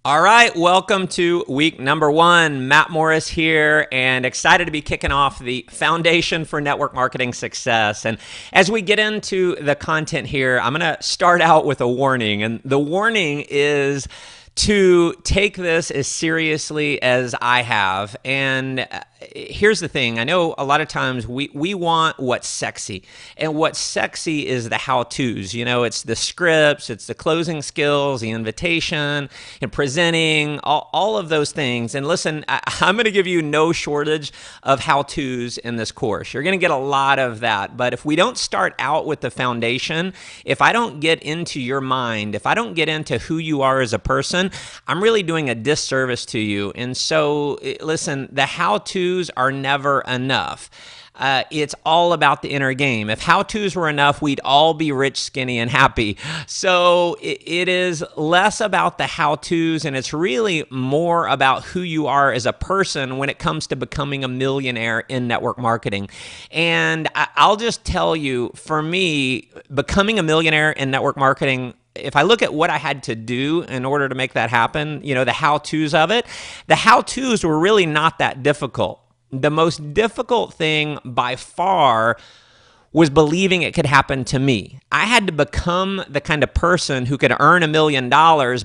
All right, welcome to week number 1. Matt Moris here, and excited to be kicking off the Foundation for Network Marketing Success. And as we get into the content here, I'm going to start out with a warning. And the warning is to take this as seriously as I have. And here's the thing. I know a lot of times we want what's sexy. And what's sexy is the how-tos. You know, it's the scripts, it's the closing skills, the invitation, and presenting, all of those things. And listen, I'm going to give you no shortage of how-tos in this course. You're going to get a lot of that. But if we don't start out with the foundation, if I don't get into your mind, if I don't get into who you are as a person, I'm really doing a disservice to you. And so, listen, the how-tos are never enough. It's all about the inner game. If how-tos were enough, we'd all be rich, skinny, and happy. So it is less about the how-tos, and it's really more about who you are as a person when it comes to becoming a millionaire in network marketing. And I'll just tell you, for me, becoming a millionaire in network marketing, if I look at what I had to do in order to make that happen, you know, the how-tos of it, the how-tos were really not that difficult. The most difficult thing by far was believing it could happen to me. I had to become the kind of person who could earn $1 million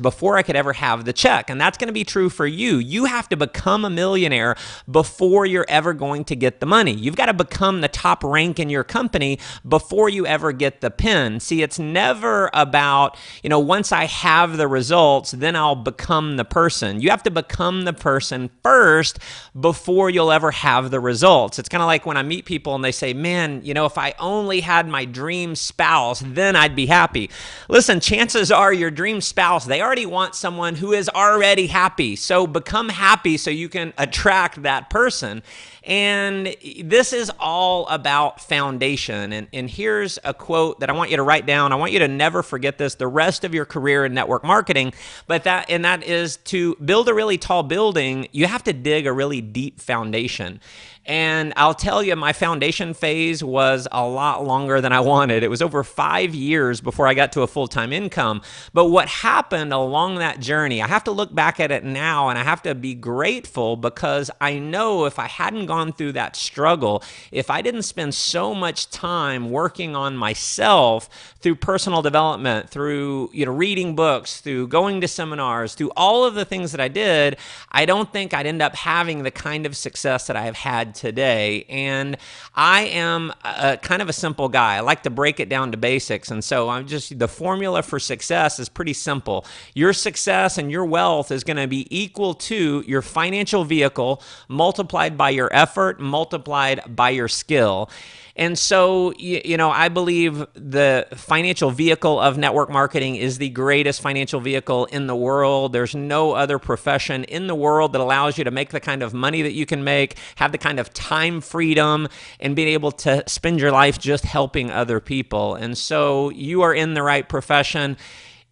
before I could ever have the check. And that's going to be true for you. You have to become a millionaire before you're ever going to get the money. You've got to become the top rank in your company before you ever get the pin. See, it's never about, you know, once I have the results, then I'll become the person. You have to become the person first before you'll ever have the results. It's kind of like when I meet people and they say, man, you know, if I only had my dream spouse, then I'd be happy. Listen, chances are your dream spouse, they already want someone who is already happy. So become happy so you can attract that person. And this is all about foundation. And here's a quote that I want you to write down. I want you to never forget this the rest of your career in network marketing. But that is to build a really tall building, you have to dig a really deep foundation. And I'll tell you, my foundation phase was a lot longer than I wanted. It was over 5 years before I got to a full-time income. But what happened along that journey, I have to look back at it now and I have to be grateful, because I know if I hadn't gone through that struggle, if I didn't spend so much time working on myself through personal development, through reading books, through going to seminars, through all of the things that I did, I don't think I'd end up having the kind of success that I have had today. And I am kind of a simple guy. I like to break it down to basics. And so the formula for success is pretty simple. Your success and your wealth is going to be equal to your financial vehicle multiplied by your effort, multiplied by your skill. And so, I believe the financial vehicle of network marketing is the greatest financial vehicle in the world. There's no other profession in the world that allows you to make the kind of money that you can make, have the kind of time freedom, and being able to spend your life just helping other people. And so you are in the right profession.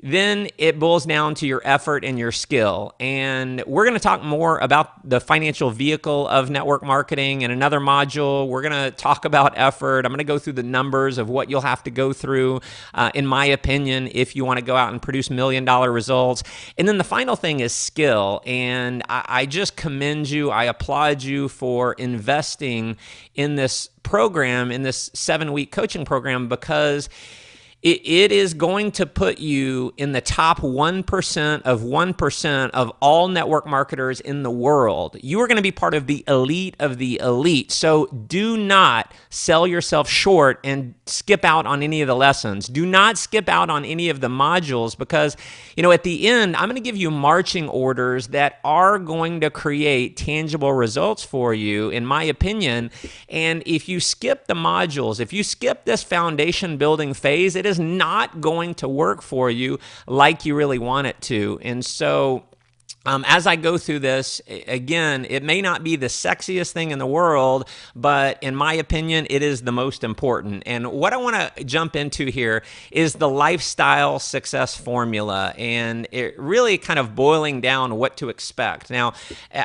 Then it boils down to your effort and your skill. And we're going to talk more about the financial vehicle of network marketing in another module. We're going to talk about effort. I'm going to go through the numbers of what you'll have to go through, in my opinion, if you want to go out and produce $1 million results. And then the final thing is skill. And I just commend you. I applaud you for investing in this program, in this 7-week coaching program, because it is going to put you in the top 1% of 1% of all network marketers in the world. You are going to be part of the elite of the elite. So do not sell yourself short and skip out on any of the lessons. Do not skip out on any of the modules, because, at the end, I'm going to give you marching orders that are going to create tangible results for you, in my opinion. And if you skip the modules, if you skip this foundation building phase, it is not going to work for you like you really want it to. And so as I go through this, again, it may not be the sexiest thing in the world, but in my opinion, it is the most important. And what I want to jump into here is the lifestyle success formula, and it really kind of boiling down what to expect. Now,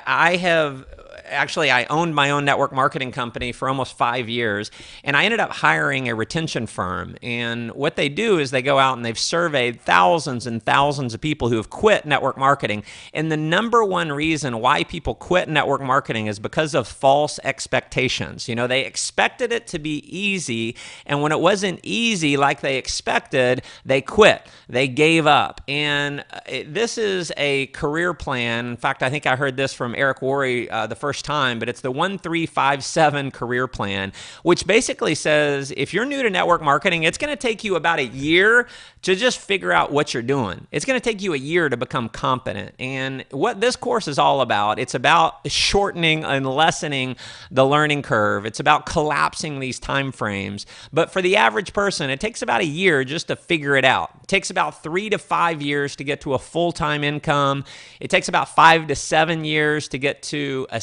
I have actually, I owned my own network marketing company for almost 5 years, and I ended up hiring a retention firm. And what they do is they go out and they've surveyed thousands and thousands of people who have quit network marketing. And the number one reason why people quit network marketing is because of false expectations. They expected it to be easy, and when it wasn't easy like they expected, they quit. They gave up. And this is a career plan. In fact, I think I heard this from Eric Worre the first time, but it's the 1357 career plan, which basically says if you're new to network marketing, it's going to take you about a year to just figure out what you're doing. It's going to take you a year to become competent. And what this course is all about, it's about shortening and lessening the learning curve. It's about collapsing these time frames. But for the average person, it takes about a year just to figure it out. It takes about 3 to 5 years to get to a full-time income. It takes about 5 to 7 years to get to a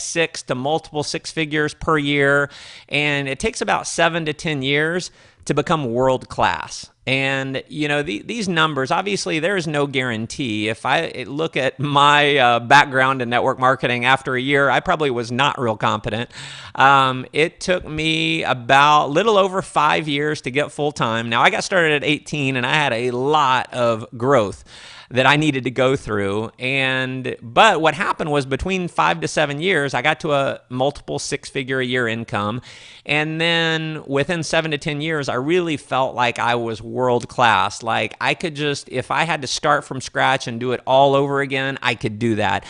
multiple six figures per year. And it takes about 7 to 10 years to become world class. And, these numbers, obviously, there is no guarantee. If I look at my background in network marketing, after a year, I probably was not real competent. It took me about a little over 5 years to get full time. Now, I got started at 18, and I had a lot of growth that I needed to go through. But what happened was between 5 to 7 years, I got to a multiple six-figure a year income. And then within 7 to 10 years, I really felt like I was world class. Like I could just, if I had to start from scratch and do it all over again, I could do that.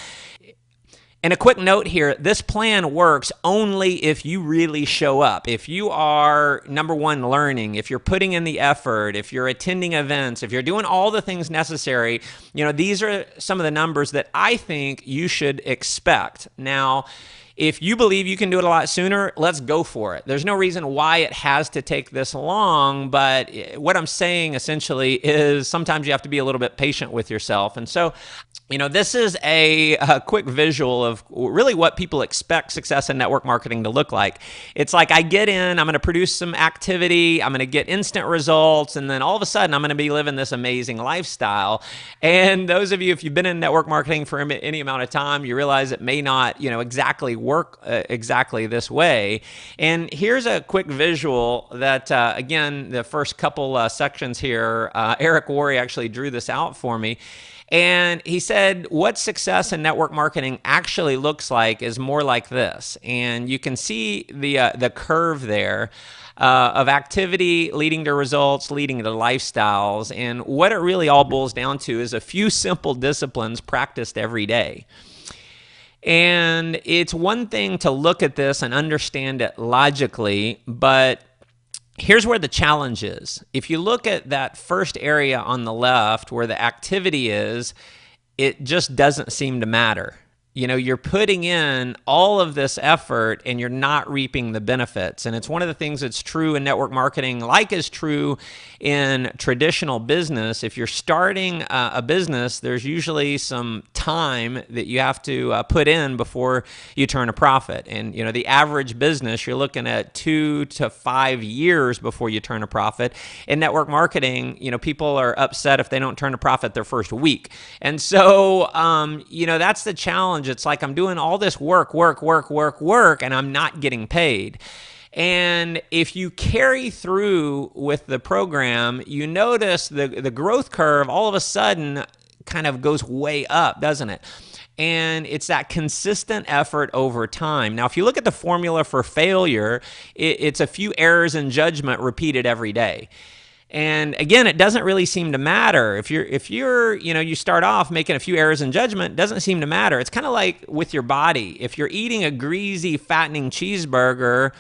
And a quick note here, this plan works only if you really show up. If you are, number one, learning, if you're putting in the effort, if you're attending events, if you're doing all the things necessary, these are some of the numbers that I think you should expect. Now, if you believe you can do it a lot sooner, let's go for it. There's no reason why it has to take this long, but what I'm saying essentially is sometimes you have to be a little bit patient with yourself. And so, this is a quick visual of really what people expect success in network marketing to look like. It's like I get in, I'm going to produce some activity, I'm going to get instant results, and then all of a sudden I'm going to be living this amazing lifestyle. And those of you, if you've been in network marketing for any amount of time, you realize it may not, exactly work exactly this way. And here's a quick visual that, again, the first couple sections here, Eric Worre actually drew this out for me. And he said what success in network marketing actually looks like is more like this. And you can see the curve there of activity leading to results, leading to lifestyles. And what it really all boils down to is a few simple disciplines practiced every day. And it's one thing to look at this and understand it logically, but here's where the challenge is. If you look at that first area on the left where the activity is, it just doesn't seem to matter. You're putting in all of this effort and you're not reaping the benefits. And it's one of the things that's true in network marketing, like is true in traditional business. If you're starting a business, there's usually some time that you have to put in before you turn a profit. And, the average business, you're looking at 2 to 5 years before you turn a profit. In network marketing, people are upset if they don't turn a profit their first week. And so, that's the challenge. It's like I'm doing all this work, and I'm not getting paid. And if you carry through with the program, you notice the growth curve all of a sudden kind of goes way up, doesn't it? And it's that consistent effort over time. Now, if you look at the formula for failure, it's a few errors in judgment repeated every day. And again, it doesn't really seem to matter. If you're, you start off making a few errors in judgment, it doesn't seem to matter. It's kind of like with your body. If you're eating a greasy, fattening cheeseburger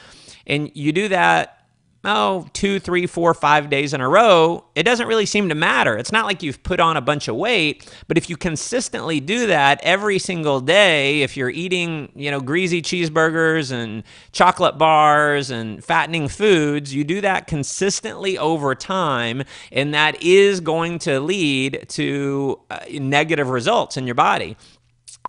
and you do that, 2, 3, 4, 5 days in a row, it doesn't really seem to matter. It's not like you've put on a bunch of weight, but if you consistently do that every single day, if you're eating, greasy cheeseburgers and chocolate bars and fattening foods, you do that consistently over time, and that is going to lead to negative results in your body.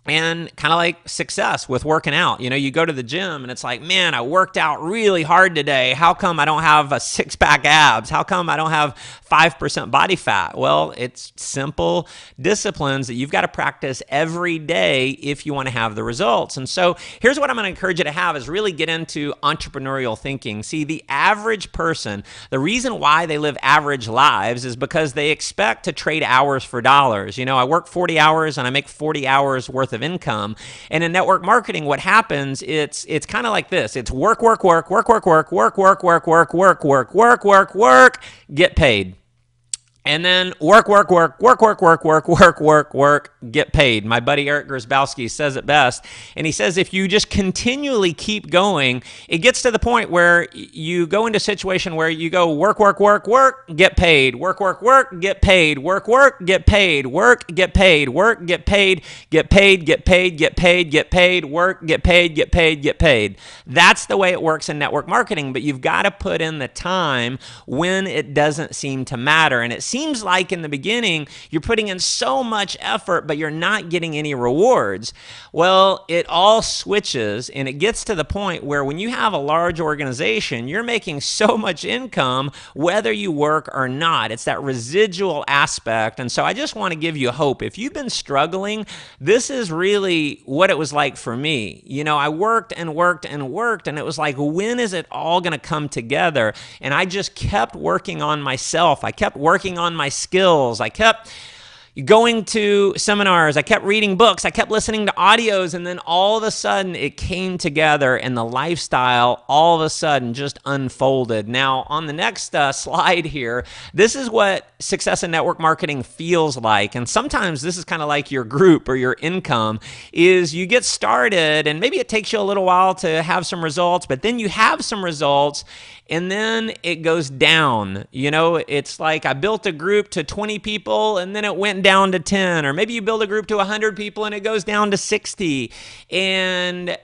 And kind of like success with working out. You know, you go to the gym and it's like, man, I worked out really hard today. How come I don't have a six-pack abs? How come I don't have 5% body fat? Well, it's simple disciplines that you've got to practice every day if you want to have the results. And so here's what I'm going to encourage you to have is really get into entrepreneurial thinking. See, the average person, the reason why they live average lives is because they expect to trade hours for dollars. You know, I work 40 hours and I make 40 hours worth of income. And in network marketing, what happens, it's kind of like this. It's work, get paid. And then work, get paid. My buddy Eric Grzybalski says it best. And he says if you just continually keep going, it gets to the point where you go into a situation where you go work, get paid. Work, get paid. Work, get paid. Work, get paid. Work, get paid. Get paid, get paid, get paid, get paid. Work, get paid, get paid, get paid. That's the way it works in network marketing. But you've got to put in the time when it doesn't seem to matter. And it seems like in the beginning, you're putting in so much effort, but you're not getting any rewards. Well, it all switches and it gets to the point where when you have a large organization, you're making so much income, whether you work or not. It's that residual aspect. And so I just want to give you hope. If you've been struggling, this is really what it was like for me. You know, I worked and it was like, when is it all going to come together? And I just kept working on myself. I kept working on my skills. I kept going to seminars. I kept reading books. I kept listening to audios. And then all of a sudden it came together and the lifestyle all of a sudden just unfolded. Now on the next slide here, this is what success in network marketing feels like. And sometimes this is kind of like your group or your income is you get started and maybe it takes you a little while to have some results, but then you have some results and then it goes down. You know, it's like I built a group to 20 people and then it went down to 10, or maybe you build a group to 100 people and it goes down to 60. And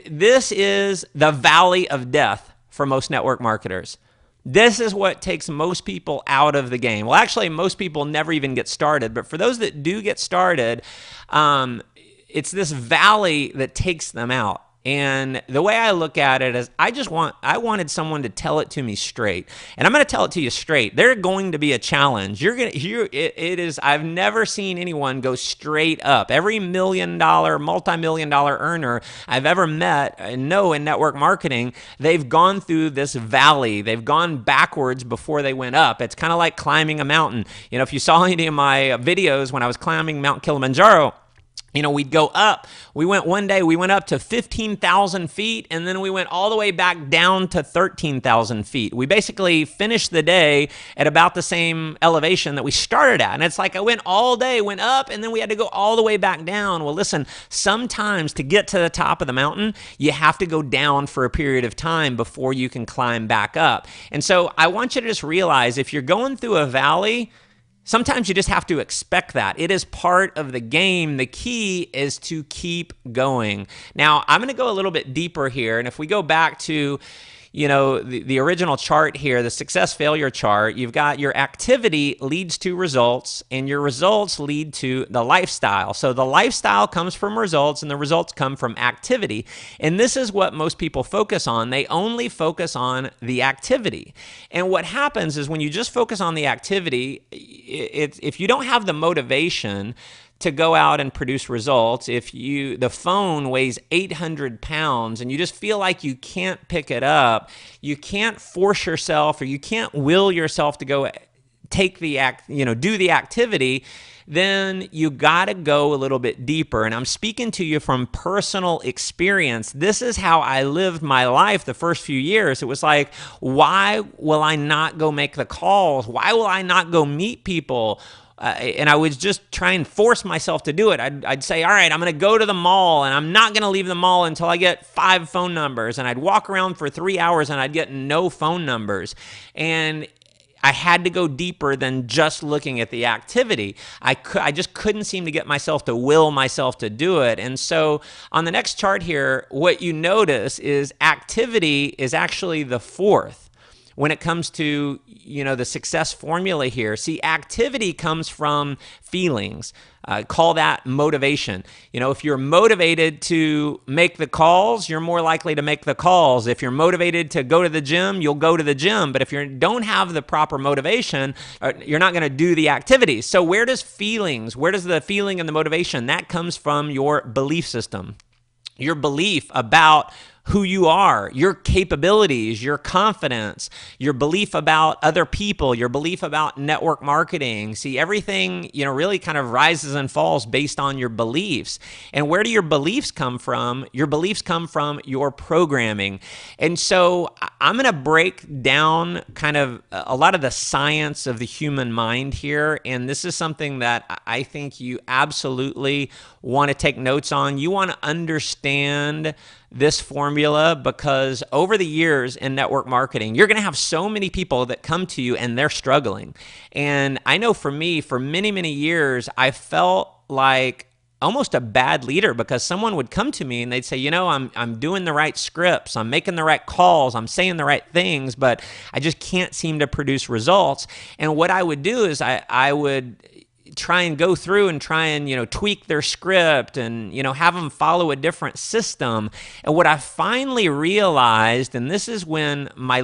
this is the valley of death for most network marketers. This is what takes most people out of the game. Well, actually, most people never even get started. But for those that do get started, it's this valley that takes them out. And the way I look at it is I wanted someone to tell it to me straight. And I'm going to tell it to you straight. There's going to be a challenge. I've never seen anyone go straight up. Every multi-million-dollar earner I've ever met and know in network marketing, they've gone through this valley. They've gone backwards before they went up. It's kind of like climbing a mountain. You know, if you saw any of my videos when I was climbing Mount Kilimanjaro, you know, we'd go up. One day we went up to 15,000 feet, and then we went all the way back down to 13,000 feet. We basically finished the day at about the same elevation that we started at. And it's like I went all day, went up, and then we had to go all the way back down. Well, listen, sometimes to get to the top of the mountain, you have to go down for a period of time before you can climb back up. And so I want you to just realize if you're going through a valley, sometimes you just have to expect that. It is part of the game. The key is to keep going. Now, I'm going to go a little bit deeper here. And if we go back to, you know, the original chart here, the success failure chart, you've got your activity leads to results and your results lead to the lifestyle. So the lifestyle comes from results and the results come from activity. And this is what most people focus on. They only focus on the activity. And what happens is when you just focus on the activity, if you don't have the motivation to go out and produce results, if the phone weighs 800 pounds and you just feel like you can't pick it up, you can't force yourself or you can't will yourself to go do the activity, then you got to go a little bit deeper. And I'm speaking to you from personal experience. This is how I lived my life the first few years. It was like, why will I not go make the calls? Why will I not go meet people? And I would just try and force myself to do it. I'd say, all right, I'm going to go to the mall and I'm not going to leave the mall until I get 5 phone numbers. And I'd walk around for 3 hours and I'd get no phone numbers. And I had to go deeper than just looking at the activity. I just couldn't seem to get myself to will myself to do it. And so on the next chart here, what you notice is activity is actually the fourth. when it comes to, the success formula here. See, activity comes from feelings. Call that motivation. If you're motivated to make the calls, you're more likely to make the calls. If you're motivated to go to the gym, you'll go to the gym. But if you don't have the proper motivation, you're not going to do the activities. So where does the feeling and the motivation? That comes from your belief system. Your belief about who you are, your capabilities, your confidence, your belief about other people, your belief about network marketing. See, everything, really kind of rises and falls based on your beliefs. And where do your beliefs come from? Your beliefs come from your programming. And so I'm going to break down kind of a lot of the science of the human mind here. And this is something that I think you absolutely want to take notes on. You want to understand this formula, because over the years in network marketing, you're going to have so many people that come to you and they're struggling. And I know for me, for many, many years, I felt like almost a bad leader, because someone would come to me and they'd say, I'm doing the right scripts, I'm making the right calls, I'm saying the right things, but I just can't seem to produce results. And what I would do is I would try and go through and try and, tweak their script and, have them follow a different system. And what I finally realized, and this is when my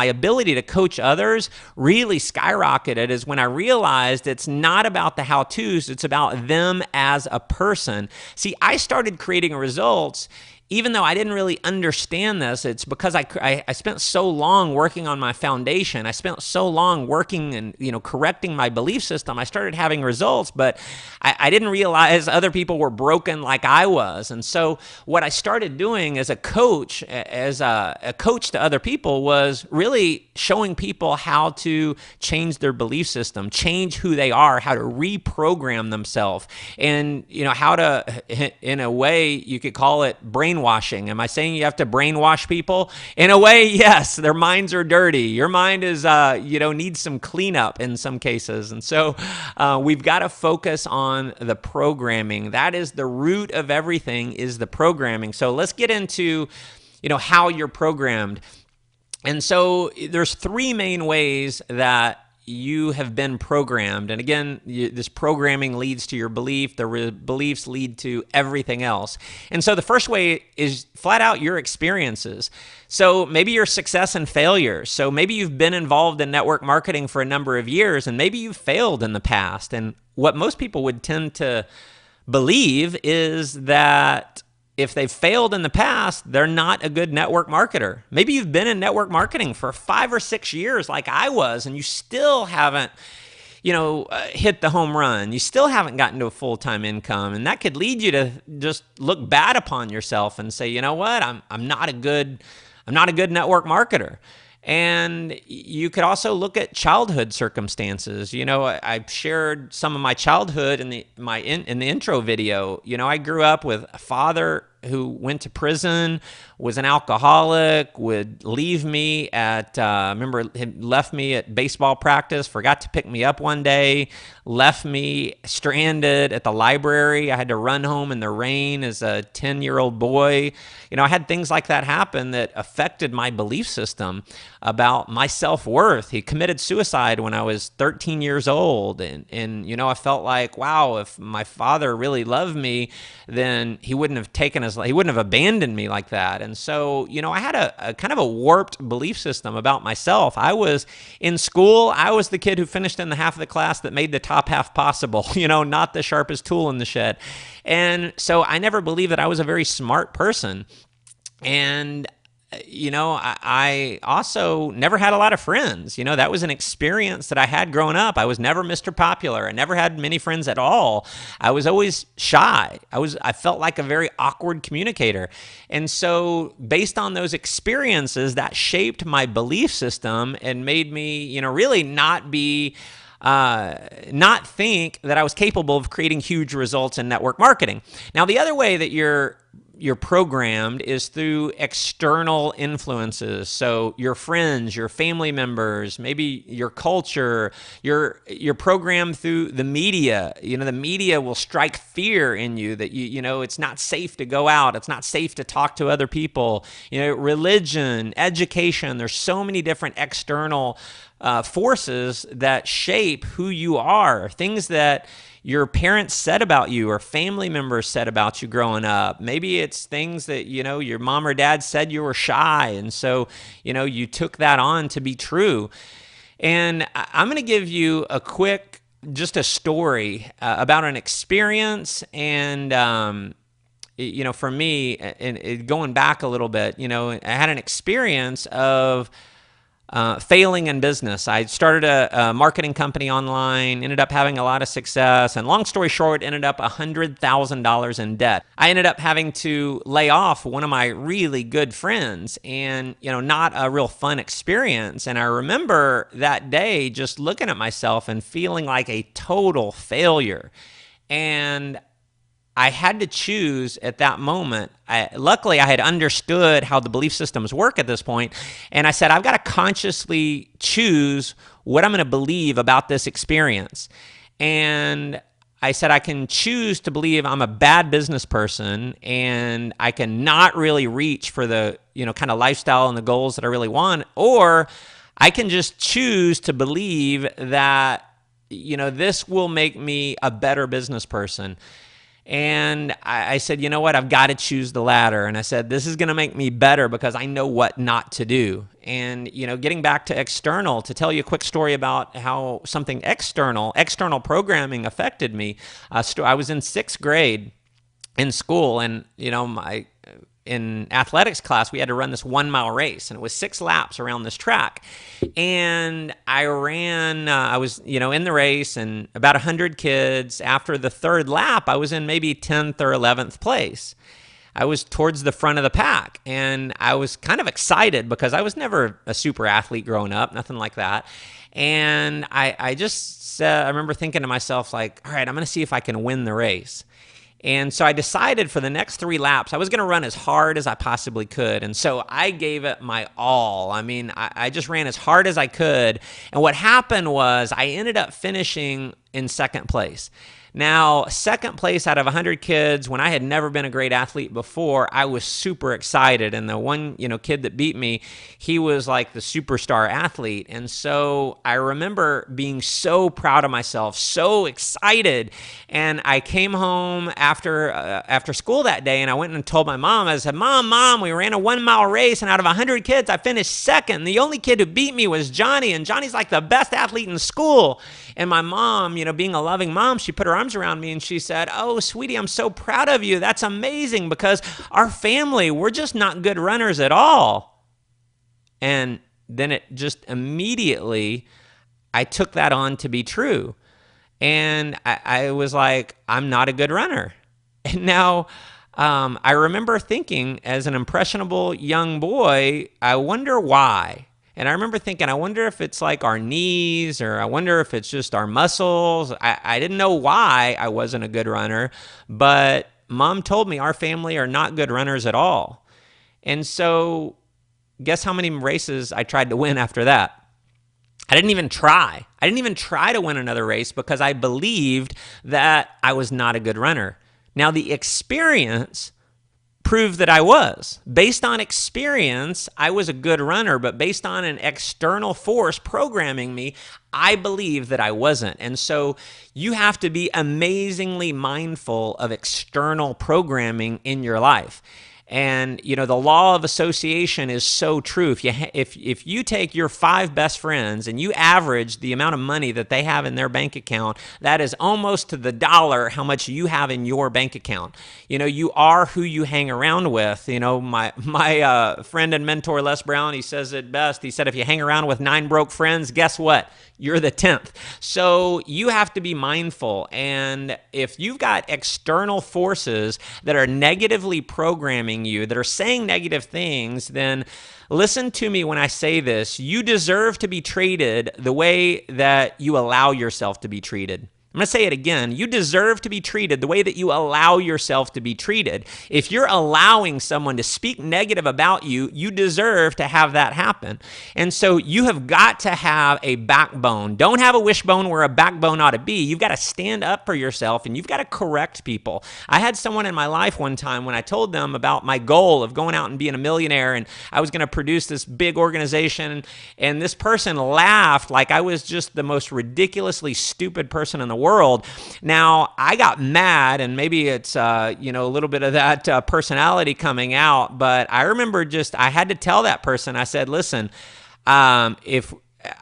ability to coach others really skyrocketed, is when I realized it's not about the how-tos, it's about them as a person. See, I started creating results even though I didn't really understand this. It's because I spent so long working on my foundation. I spent so long working and correcting my belief system. I started having results, but I didn't realize other people were broken like I was. And so what I started doing as a coach, to other people, was really showing people how to change their belief system, change who they are, how to reprogram themselves, and how to, in a way, you could call it brainwashing. Am I saying you have to brainwash people? In a way, yes. Their minds are dirty. Your mind is, needs some cleanup in some cases. And so we've got to focus on the programming. That is the root of everything, is the programming. So let's get into, how you're programmed. And so there's three main ways that you have been programmed. And again, this programming leads to your belief. The beliefs lead to everything else. And so the first way is flat out your experiences. So maybe your success and failure. So maybe you've been involved in network marketing for a number of years, and maybe you've failed in the past. And what most people would tend to believe is that if they've failed in the past, they're not a good network marketer. Maybe you've been in network marketing for 5 or 6 years like I was, and you still haven't, hit the home run. You still haven't gotten to a full-time income. And that could lead you to just look bad upon yourself and say, you know what, I'm not a good network marketer. And you could also look at childhood circumstances. I shared some of my childhood in the intro video. I grew up with a father who went to prison, was an alcoholic, would leave me at, remember, he left me at baseball practice, forgot to pick me up one day, left me stranded at the library. I had to run home in the rain as a 10-year-old boy. I had things like that happen that affected my belief system about my self-worth. He committed suicide when I was 13 years old. And I felt like, wow, if my father really loved me, then he wouldn't have abandoned me like that. And so, I had a kind of a warped belief system about myself. I was in school, I was the kid who finished in the half of the class that made the top half possible, not the sharpest tool in the shed. And so I never believed that I was a very smart person. And I also never had a lot of friends. That was an experience that I had growing up. I was never Mr. Popular. I never had many friends at all. I was always shy. I felt like a very awkward communicator. And so based on those experiences, that shaped my belief system and made me, really not think that I was capable of creating huge results in network marketing. Now, the other way that you're you're programmed is through external influences. So your friends, your family members, maybe your culture. You're programmed through the media. The media will strike fear in you that it's not safe to go out. It's not safe to talk to other people. Religion, education. There's so many different external forces that shape who you are. Things that your parents said about you or family members said about you growing up. Maybe it's things that, your mom or dad said you were shy. And so, you took that on to be true. And I'm going to give you just a story about an experience. And, for me, and going back a little bit, I had an experience of failing in business. I started a marketing company online, ended up having a lot of success, and long story short, ended up $100,000 in debt. I ended up having to lay off one of my really good friends, and not a real fun experience. And I remember that day just looking at myself and feeling like a total failure. And I had to choose at that moment. Luckily, I had understood how the belief systems work at this point, and I said, I've got to consciously choose what I'm going to believe about this experience. And I said, I can choose to believe I'm a bad business person, and I can not really reach for the kind of lifestyle and the goals that I really want, or I can just choose to believe that this will make me a better business person. And I said, you know what? I've got to choose the latter. And I said, this is going to make me better because I know what not to do. And, getting back to external, to tell you a quick story about how something external programming affected me. I was in 6th grade in school, and, in athletics class, we had to run this 1-mile race, and it was 6 laps around this track. And I ran, I was, in the race, and about 100 kids. After the 3rd lap, I was in maybe 10th or 11th place. I was towards the front of the pack, and I was kind of excited because I was never a super athlete growing up, nothing like that. And I just, I remember thinking to myself, like, all right, I'm going to see if I can win the race. And so I decided for the next 3 laps, I was going to run as hard as I possibly could. And so I gave it my all. I mean, I just ran as hard as I could. And what happened was I ended up finishing in 2nd place. Now, 2nd place out of 100 kids, when I had never been a great athlete before, I was super excited. And the one, kid that beat me, he was like the superstar athlete. And so I remember being so proud of myself, so excited. And I came home after school that day, and I went and told my mom. I said, Mom, we ran a 1-mile race, and out of 100 kids, I finished 2nd. The only kid who beat me was Johnny, and Johnny's like the best athlete in school. And my mom, being a loving mom, she put her arms around me and she said, oh, sweetie, I'm so proud of you. That's amazing, because our family, we're just not good runners at all. And then it just immediately, I took that on to be true. And I was like, I'm not a good runner. And now I remember thinking as an impressionable young boy, I wonder why. And I remember thinking, I wonder if it's like our knees, or I wonder if it's just our muscles. I didn't know why I wasn't a good runner, but Mom told me our family are not good runners at all. And so guess how many races I tried to win after that? I didn't even try. I didn't even try to win another race because I believed that I was not a good runner. Now, the experience proved that I was. Based on experience, I was a good runner, but based on an external force programming me, I believe that I wasn't. And so you have to be amazingly mindful of external programming in your life. And, the law of association is so true. If you take your 5 best friends and you average the amount of money that they have in their bank account, that is almost to the dollar how much you have in your bank account. You are who you hang around with. My friend and mentor, Les Brown, he says it best. He said, if you hang around with 9 broke friends, guess what? You're the 10th. So you have to be mindful. And if you've got external forces that are negatively programming you, that are saying negative things, then listen to me when I say this. You deserve to be treated the way that you allow yourself to be treated. I'm going to say it again. You deserve to be treated the way that you allow yourself to be treated. If you're allowing someone to speak negative about you, you deserve to have that happen. And so you have got to have a backbone. Don't have a wishbone where a backbone ought to be. You've got to stand up for yourself, and you've got to correct people. I had someone in my life one time when I told them about my goal of going out and being a millionaire, and I was going to produce this big organization, and this person laughed like I was just the most ridiculously stupid person in the world. Now, I got mad, and maybe it's a little bit of that personality coming out, but I remember I had to tell that person, I said, listen, if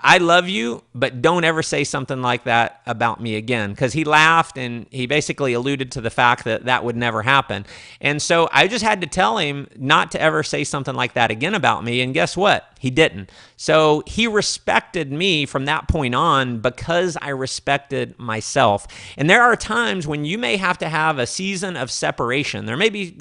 I love you, but don't ever say something like that about me again, because he laughed and he basically alluded to the fact that that would never happen. And so I just had to tell him not to ever say something like that again about me. And guess what? He didn't. So he respected me from that point on because I respected myself. And there are times when you may have to have a season of separation. There may be,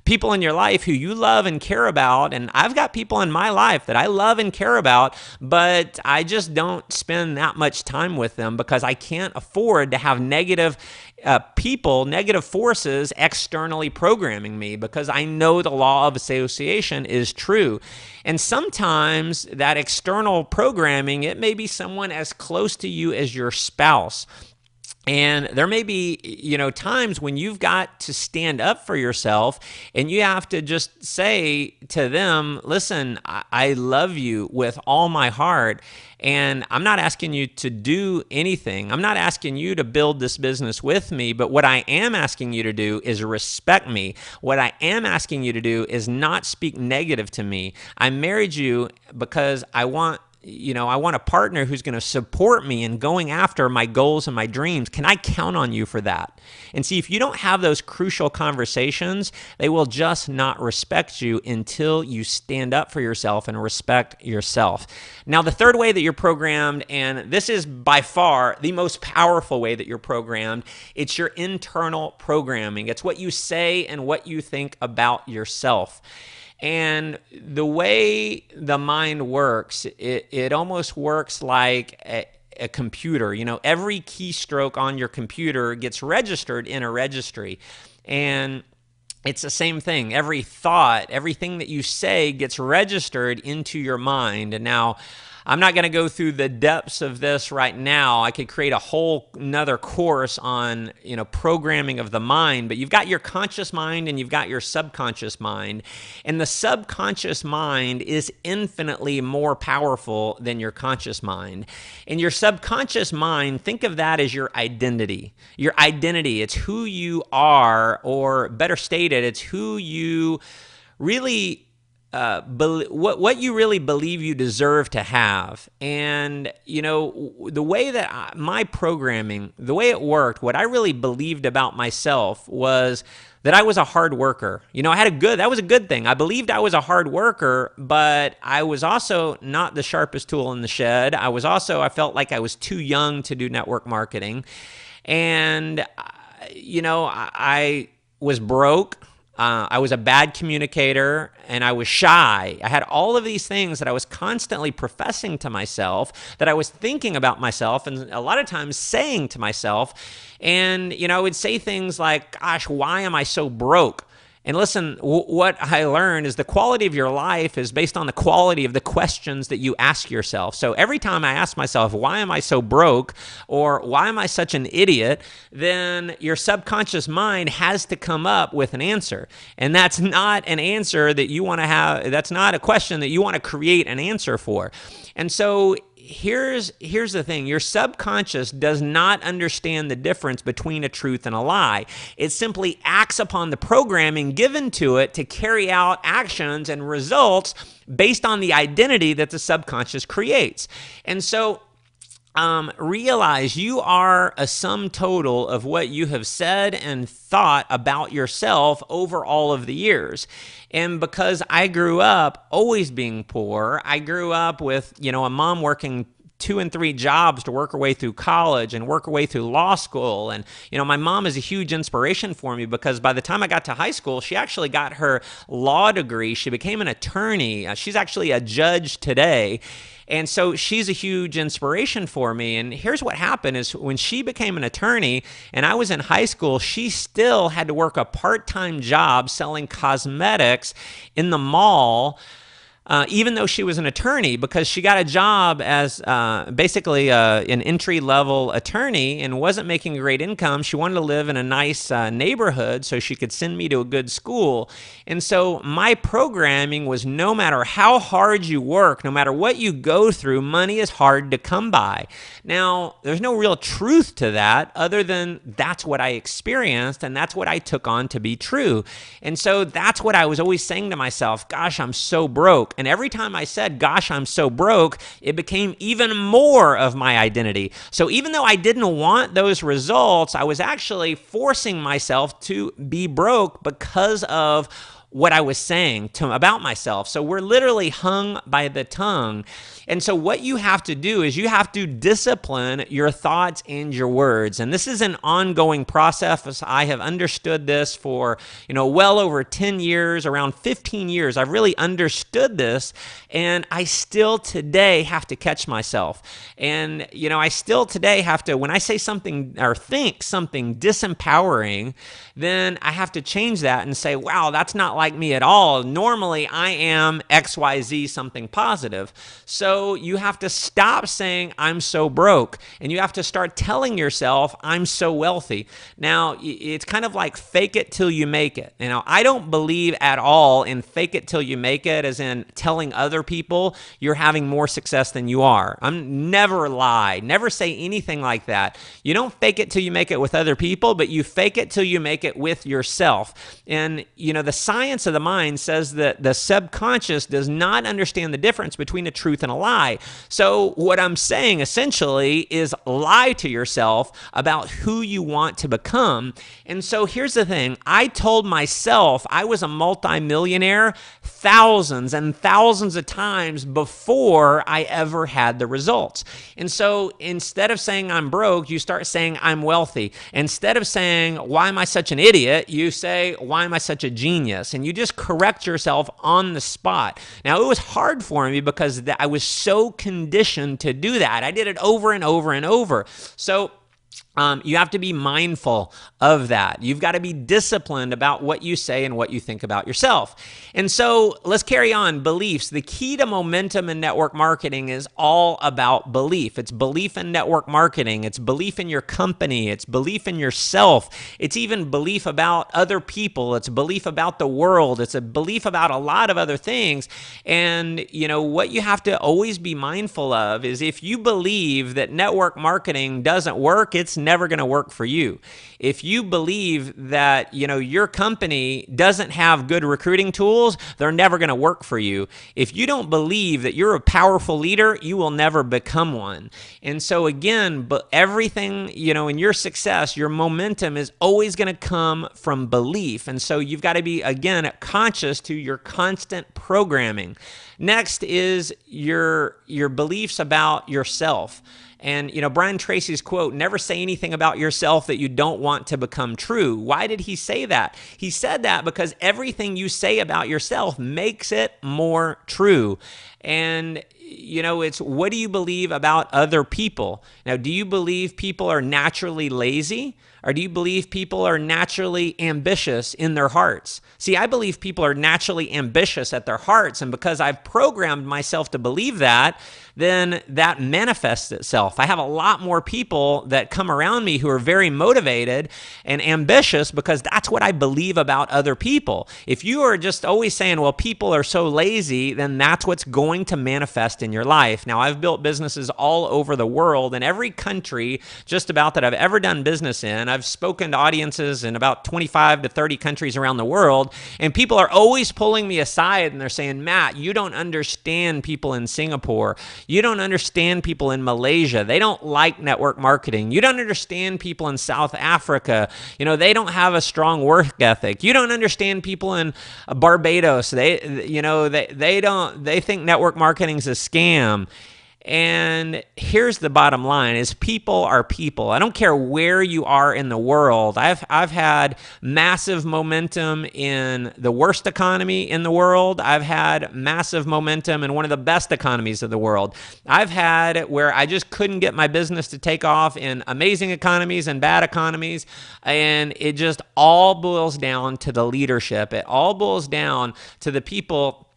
people in your life who you love and care about. And I've got people in my life that I love and care about, but I just don't spend that much time with them because I can't afford to have negative negative forces externally programming me, because I know the law of association is true. And sometimes that external programming, it may be someone as close to you as your spouse. And there may be, times when you've got to stand up for yourself and you have to just say to them, listen, I love you with all my heart. And I'm not asking you to do anything. I'm not asking you to build this business with me. But what I am asking you to do is respect me. What I am asking you to do is not speak negative to me. I married you because I want a partner who's going to support me in going after my goals and my dreams. Can I count on you for that? And see, if you don't have those crucial conversations, they will just not respect you until you stand up for yourself and respect yourself. Now, the third way that you're programmed, and this is by far the most powerful way that you're programmed, it's your internal programming. It's what you say and what you think about yourself. And the way the mind works, it almost works like a computer. Every keystroke on your computer gets registered in a registry. And it's the same thing. Every thought, everything that you say gets registered into your mind. And now, I'm not going to go through the depths of this right now. I could create a whole another course on, programming of the mind, but you've got your conscious mind and you've got your subconscious mind. And the subconscious mind is infinitely more powerful than your conscious mind. And your subconscious mind, think of that as your identity. Your identity, it's who you are, or better stated, it's who you really what you really believe you deserve to have. And, the way that my programming, the way it worked, what I really believed about myself was that I was a hard worker. That was a good thing. I believed I was a hard worker, but I was also not the sharpest tool in the shed. I felt like I was too young to do network marketing. And, I was broke. I was a bad communicator, and I was shy. I had all of these things that I was constantly professing to myself, that I was thinking about myself, and a lot of times saying to myself. And, I would say things like, gosh, why am I so broke? And listen, what I learned is the quality of your life is based on the quality of the questions that you ask yourself. So every time I ask myself, why am I so broke? Or why am I such an idiot? Then your subconscious mind has to come up with an answer. And that's not an answer that you want to have. That's not a question that you want to create an answer for. And so here's the thing. Your subconscious does not understand the difference between a truth and a lie. It simply acts upon the programming given to it to carry out actions and results based on the identity that the subconscious creates. And so realize you are a sum total of what you have said and thought about yourself over all of the years. And because I grew up always being poor, I grew up with, a mom working 2 and 3 jobs to work her way through college and work her way through law school. And, my mom is a huge inspiration for me because by the time I got to high school, she actually got her law degree. She became an attorney. She's actually a judge today. And so she's a huge inspiration for me. And here's what happened is when she became an attorney and I was in high school, she still had to work a part-time job selling cosmetics in the mall, even though she was an attorney, because she got a job as basically an entry-level attorney and wasn't making a great income. She wanted to live in a nice neighborhood so she could send me to a good school. And so my programming was no matter how hard you work, no matter what you go through, money is hard to come by. Now, there's no real truth to that other than that's what I experienced and that's what I took on to be true. And so that's what I was always saying to myself, gosh, I'm so broke. And every time I said, gosh, I'm so broke, it became even more of my identity. So even though I didn't want those results, I was actually forcing myself to be broke because of what I was saying about myself. So we're literally hung by the tongue. And so what you have to do is you have to discipline your thoughts and your words. And this is an ongoing process. I have understood this for, well over 10 years, around 15 years. I've really understood this, and I still today have to catch myself. And, I still today have to, when I say something or think something disempowering, then I have to change that and say, wow, that's not like me at all. Normally I am XYZ something positive. So you have to stop saying, I'm so broke, and you have to start telling yourself, I'm so wealthy. Now, it's kind of like fake it till you make it. I don't believe at all in fake it till you make it, as in telling other people you're having more success than you are. I'm never lie, never say anything like that. You don't fake it till you make it with other people, but you fake it till you make it with yourself. And, the science of the mind says that the subconscious does not understand the difference between a truth and a lie. So what I'm saying essentially is lie to yourself about who you want to become. And so here's the thing. I told myself I was a multimillionaire thousands and thousands of times before I ever had the results. And so instead of saying I'm broke, you start saying I'm wealthy. Instead of saying, why am I such an idiot? You say, why am I such a genius? And you just correct yourself on the spot. Now, it was hard for me because I was so conditioned to do that. I did it over and over and over. So you have to be mindful of that. You've got to be disciplined about what you say and what you think about yourself. And so let's carry on. Beliefs. The key to momentum in network marketing is all about belief. It's belief in network marketing. It's belief in your company. It's belief in yourself. It's even belief about other people. It's belief about the world. It's a belief about a lot of other things. And, what you have to always be mindful of is if you believe that network marketing doesn't work, it's never going to work for you. If you believe that, your company doesn't have good recruiting tools, they're never going to work for you. If you don't believe that you're a powerful leader, you will never become one. And so again, but everything, in your success, your momentum is always going to come from belief. And so you've got to be, again, conscious to your constant programming. Next is your beliefs about yourself. And, Brian Tracy's quote, never say anything about yourself that you don't want to become true. Why did he say that? He said that because everything you say about yourself makes it more true. And, it's what do you believe about other people? Now, do you believe people are naturally lazy? Or do you believe people are naturally ambitious in their hearts? See, I believe people are naturally ambitious at their hearts, and because I've programmed myself to believe that, then that manifests itself. I have a lot more people that come around me who are very motivated and ambitious because that's what I believe about other people. If you are just always saying, well, people are so lazy, then that's what's going to manifest in your life. Now, I've built businesses all over the world, in every country just about that I've ever done business in. I've spoken to audiences in about 25 to 30 countries around the world, and people are always pulling me aside and they're saying, Matt, you don't understand people in Singapore. You don't understand people in Malaysia. They don't like network marketing. You don't understand people in South Africa. They don't have a strong work ethic. You don't understand people in Barbados. They think network marketing is a scam. And here's the bottom line is people are people. I don't care where you are in the world. I've had massive momentum in the worst economy in the world. I've had massive momentum in one of the best economies of the world. I've had it where I just couldn't get my business to take off in amazing economies and bad economies. And it just all boils down to the leadership. It all boils down to the people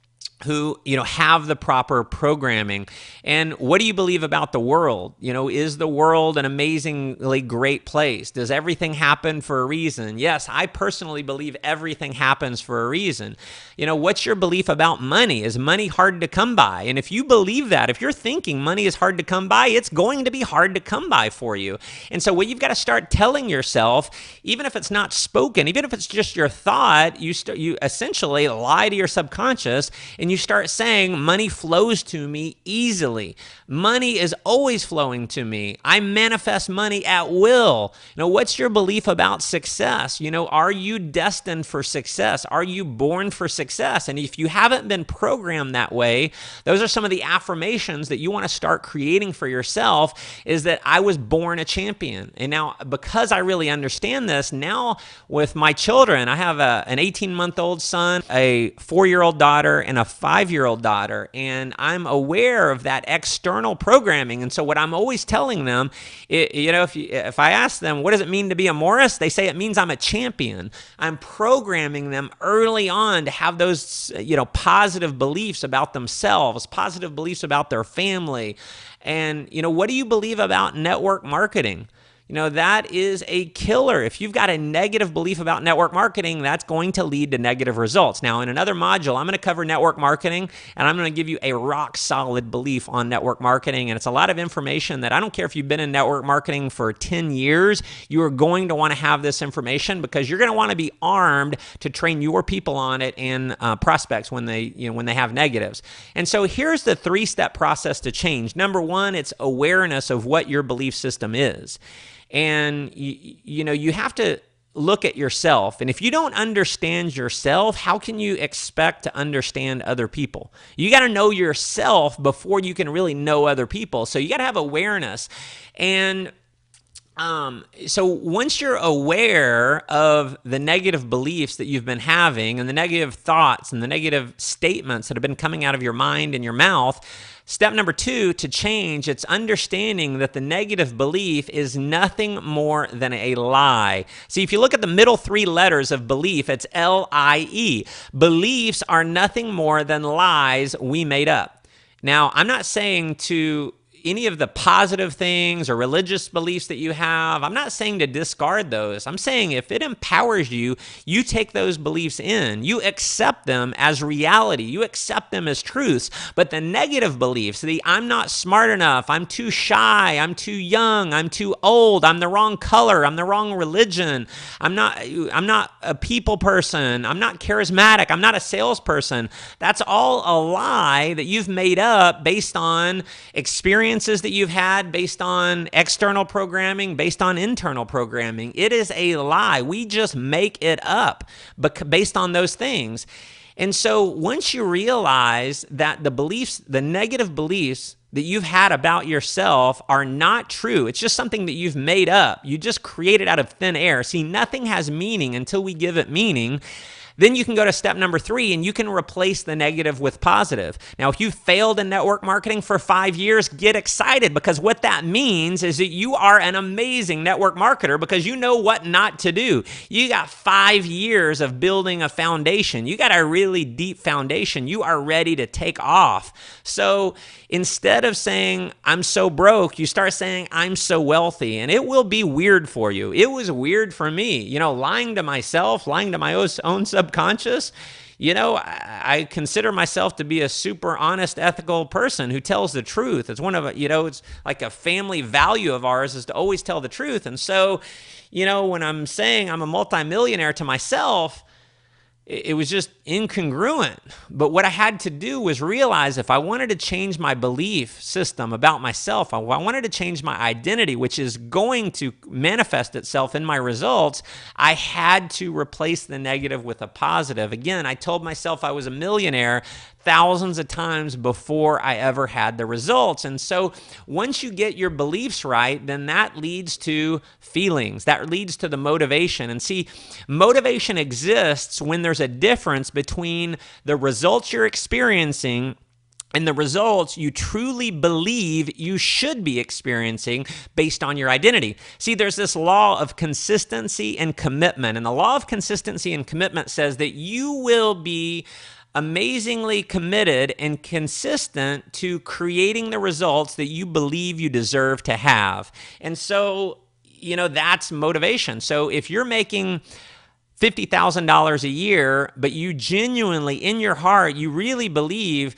who, have the proper programming. And what do you believe about the world? Is the world an amazingly great place? Does everything happen for a reason? Yes, I personally believe everything happens for a reason. What's your belief about money? Is money hard to come by? And if you believe that, if you're thinking money is hard to come by, it's going to be hard to come by for you. And so what you've got to start telling yourself, even if it's not spoken, even if it's just your thought, you essentially lie to your subconscious and you start saying money flows to me easily. Money is always flowing to me. I manifest money at will. What's your belief about success? Are you destined for success? Are you born for success? And if you haven't been programmed that way, those are some of the affirmations that you want to start creating for yourself, is that I was born a champion. And now, because I really understand this, now with my children, I have an 18-month-old son, a 4-year-old daughter, and a 5-year-old daughter, and I'm aware of that external programming. And so what I'm always telling them, if I ask them, what does it mean to be a Morris? They say it means I'm a champion. I'm programming them early on to have those, positive beliefs about themselves, positive beliefs about their family. And, what do you believe about network marketing? That is a killer. If you've got a negative belief about network marketing, that's going to lead to negative results. Now, in another module, I'm going to cover network marketing, and I'm going to give you a rock solid belief on network marketing. And it's a lot of information that I don't care if you've been in network marketing for 10 years, you are going to want to have this information because you're going to want to be armed to train your people on it and prospects when they have negatives. And so here's the 3-step process to change. Number 1, it's awareness of what your belief system is. And, you have to look at yourself. And if you don't understand yourself, how can you expect to understand other people? You got to know yourself before you can really know other people. So you got to have awareness. And so once you're aware of the negative beliefs that you've been having and the negative thoughts and the negative statements that have been coming out of your mind and your mouth, step number 2 to change, it's understanding that the negative belief is nothing more than a lie. See, if you look at the middle 3 letters of belief, it's L-I-E. Beliefs are nothing more than lies we made up. Now, I'm not saying to any of the positive things or religious beliefs that you have, I'm not saying to discard those. I'm saying if it empowers you, you take those beliefs in. You accept them as reality. You accept them as truths. But the negative beliefs, the I'm not smart enough, I'm too shy, I'm too young, I'm too old, I'm the wrong color, I'm the wrong religion, I'm not a people person, I'm not charismatic, I'm not a salesperson. That's all a lie that you've made up based on experiences that you've had, based on external programming, based on internal programming. It is a lie. We just make it up based on those things. And so once you realize that the negative beliefs that you've had about yourself are not true, it's just something that you've made up. You just create it out of thin air. See, nothing has meaning until we give it meaning. Then you can go to step number 3 and you can replace the negative with positive. Now, if you failed in network marketing for 5 years, get excited, because what that means is that you are an amazing network marketer because you know what not to do. You got 5 years of building a foundation. You got a really deep foundation. You are ready to take off. So instead of saying, I'm so broke, you start saying, I'm so wealthy. And it will be weird for you. It was weird for me, lying to myself, lying to my own subconscious. I consider myself to be a super honest, ethical person who tells the truth. It's it's like a family value of ours is to always tell the truth. And so, when I'm saying I'm a multimillionaire to myself, it was just incongruent. But what I had to do was realize if I wanted to change my belief system about myself, I wanted to change my identity, which is going to manifest itself in my results, I had to replace the negative with a positive. Again, I told myself I was a millionaire thousands of times before I ever had the results. And so once you get your beliefs right, then that leads to feelings. That leads to the motivation. And see, motivation exists when there's a difference between the results you're experiencing and the results you truly believe you should be experiencing based on your identity. See, there's this law of consistency and commitment. And the law of consistency and commitment says that you will be amazingly committed and consistent to creating the results that you believe you deserve to have. And so, that's motivation. So if you're making $50,000 a year, but you genuinely, in your heart, you really believe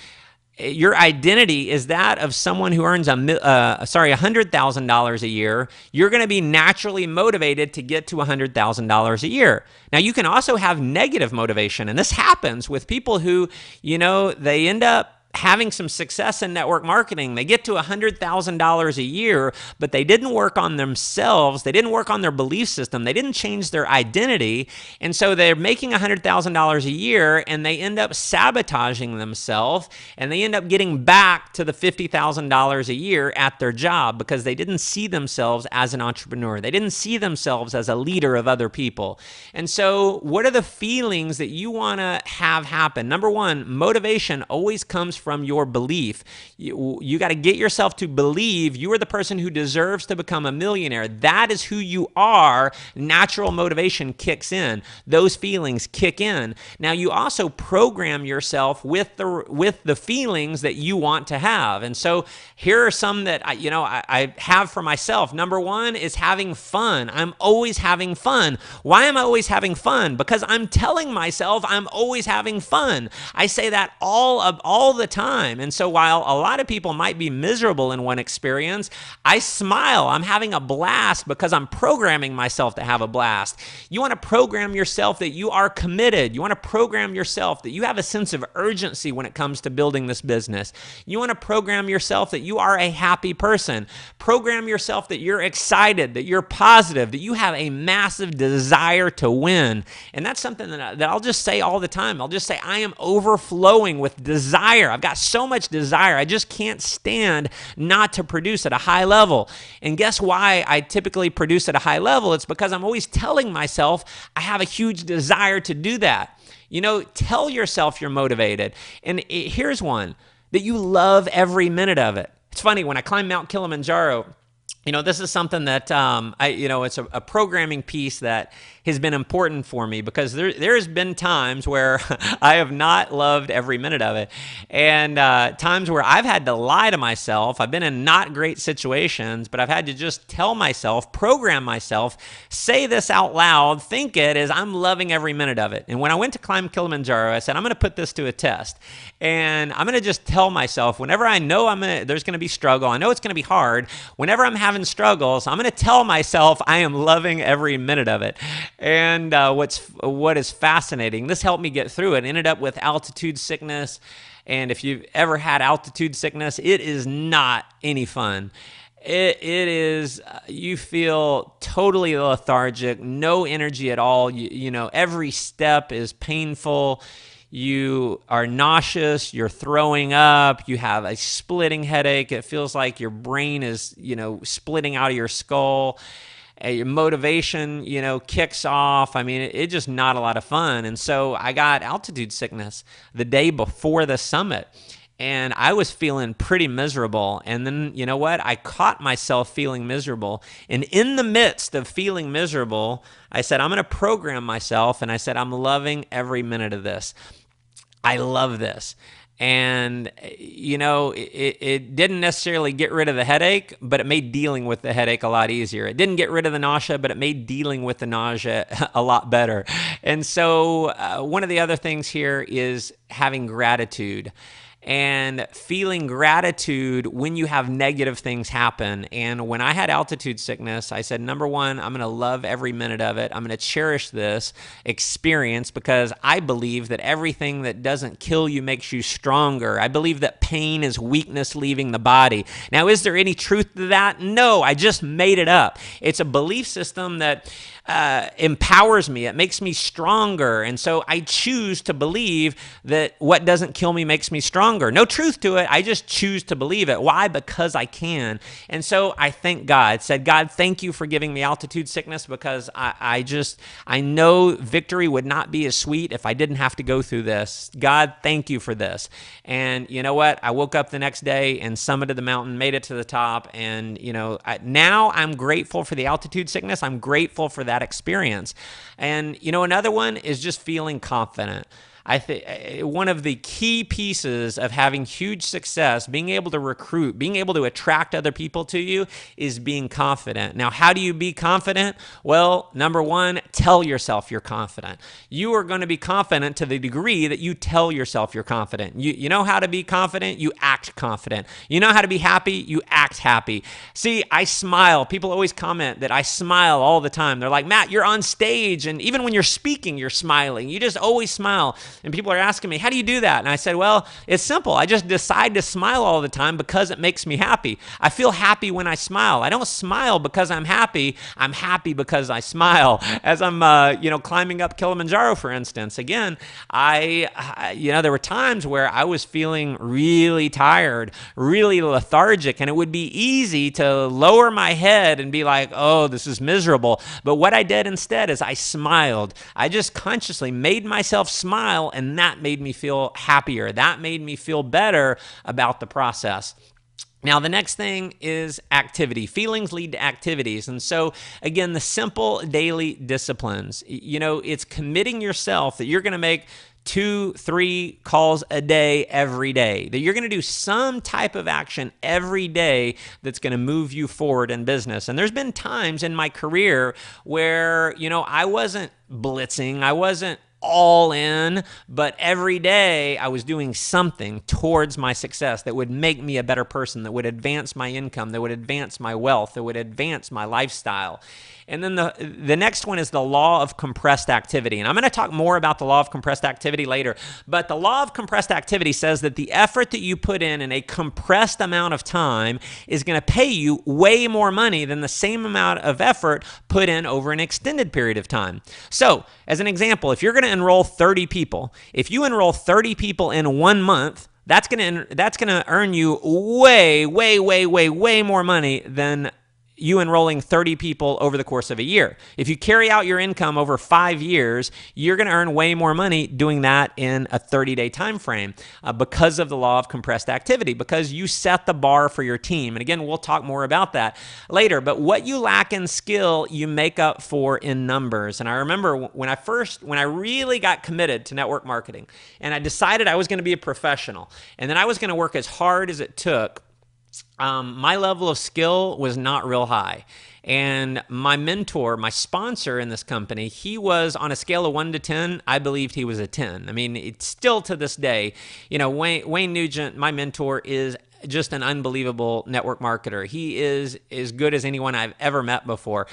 your identity is that of someone who earns $100,000 a year, you're going to be naturally motivated to get to $100,000 a year. Now, you can also have negative motivation, and this happens with people who, they end up having some success in network marketing. They get to $100,000 a year, but they didn't work on themselves. They didn't work on their belief system. They didn't change their identity. And so they're making $100,000 a year, and they end up sabotaging themselves, and they end up getting back to the $50,000 a year at their job because they didn't see themselves as an entrepreneur. They didn't see themselves as a leader of other people. And so what are the feelings that you want to have happen? Number one, motivation always comes from your belief. You got to get yourself to believe you are the person who deserves to become a millionaire. That is who you are. Natural motivation kicks in. Those feelings kick in. Now, you also program yourself with the feelings that you want to have. And so here are some that I have for myself. Number one is having fun. I'm always having fun. Why am I always having fun? Because I'm telling myself I'm always having fun. I say that all the time. And so while a lot of people might be miserable in one experience, I smile. I'm having a blast because I'm programming myself to have a blast. You want to program yourself that you are committed. You want to program yourself that you have a sense of urgency when it comes to building this business. You want to program yourself that you are a happy person. Program yourself that you're excited, that you're positive, that you have a massive desire to win. And that's something that I'll just say all the time. I'll just say I am overflowing with desire. I've got so much desire. I just can't stand not to produce at a high level. And guess why I typically produce at a high level? It's because I'm always telling myself I have a huge desire to do that. Tell yourself you're motivated. And here's one, that you love every minute of it. It's funny, when I climbed Mount Kilimanjaro, this is something that, it's a programming piece that has been important for me because there's been times where I have not loved every minute of it, and times where I've had to lie to myself. I've been in not great situations, but I've had to just tell myself, program myself, say this out loud, think it as I'm loving every minute of it. And when I went to climb Kilimanjaro, I said, I'm going to put this to a test, and I'm going to just tell myself, whenever I know there's going to be struggle, I know it's going to be hard, whenever I'm having struggles, I'm going to tell myself I am loving every minute of it. And what is fascinating, this helped me get through it. Ended up with altitude sickness, and if you've ever had altitude sickness, it is not any fun. It is, you feel totally lethargic, no energy at all. Every step is painful. You are nauseous, you're throwing up, you have a splitting headache. It feels like your brain is, splitting out of your skull. Your motivation, kicks off. I mean, it's just not a lot of fun. And so I got altitude sickness the day before the summit. And I was feeling pretty miserable. And then, you know what? I caught myself feeling miserable. And in the midst of feeling miserable, I said, I'm going to program myself. And I said, I'm loving every minute of this. I love this. And, it didn't necessarily get rid of the headache, but it made dealing with the headache a lot easier. It didn't get rid of the nausea, but it made dealing with the nausea a lot better. And so one of the other things here is having gratitude. And feeling gratitude when you have negative things happen. And when I had altitude sickness, I said, number one, I'm going to love every minute of it. I'm going to cherish this experience because I believe that everything that doesn't kill you makes you stronger. I believe that pain is weakness leaving the body. Now, is there any truth to that? No, I just made it up. It's a belief system that empowers me. It makes me stronger. And so I choose to believe that what doesn't kill me makes me stronger. No truth to it. I just choose to believe it. Why? Because I can. And so I thank God. Said, God, thank you for giving me altitude sickness, because I know victory would not be as sweet if I didn't have to go through this. God, thank you for this. And you know what? I woke up the next day and summited the mountain, made it to the top. And, now I'm grateful for the altitude sickness. I'm grateful for that experience. And, another one is just feeling confident. I think one of the key pieces of having huge success, being able to recruit, being able to attract other people to you, is being confident. Now, how do you be confident? Well, number one, tell yourself you're confident. You are going to be confident to the degree that you tell yourself you're confident. You know how to be confident? You act confident. You know how to be happy? You act happy. See, I smile. People always comment that I smile all the time. They're like, Matt, you're on stage, and even when you're speaking, you're smiling. You just always smile. And people are asking me, how do you do that? And I said, well, it's simple. I just decide to smile all the time because it makes me happy. I feel happy when I smile. I don't smile because I'm happy. I'm happy because I smile. As I'm, climbing up Kilimanjaro, for instance. Again, there were times where I was feeling really tired, really lethargic, and it would be easy to lower my head and be like, oh, this is miserable. But what I did instead is I smiled. I just consciously made myself smile, and that made me feel happier. That made me feel better about the process. Now, the next thing is activity. Feelings lead to activities. And so, again, the simple daily disciplines. It's committing yourself that you're going to make 2-3 calls a day every day, that you're going to do some type of action every day that's going to move you forward in business. And there's been times in my career where, I wasn't blitzing, I wasn't all in, but every day I was doing something towards my success that would make me a better person, that would advance my income, that would advance my wealth, that would advance my lifestyle. And then the next one is the law of compressed activity. And I'm going to talk more about the law of compressed activity later. But the law of compressed activity says that the effort that you put in a compressed amount of time is going to pay you way more money than the same amount of effort put in over an extended period of time. So, as an example, if you're going to enroll 30 people, if you enroll 30 people in 1 month, that's going to earn you way, way, way, way, way more money than you enrolling 30 people over the course of a year. If you carry out your income over 5 years, you're going to earn way more money doing that in a 30-day time frame because of the law of compressed activity, because you set the bar for your team. And again, we'll talk more about that later. But what you lack in skill, you make up for in numbers. And I remember when I really got committed to network marketing, and I decided I was going to be a professional, and then I was going to work as hard as it took, my level of skill was not real high. And my mentor, my sponsor in this company, he was on a scale of 1 to 10. I believed he was a 10. I mean, it's still to this day, Wayne Nugent, my mentor, is just an unbelievable network marketer. He is as good as anyone I've ever met before.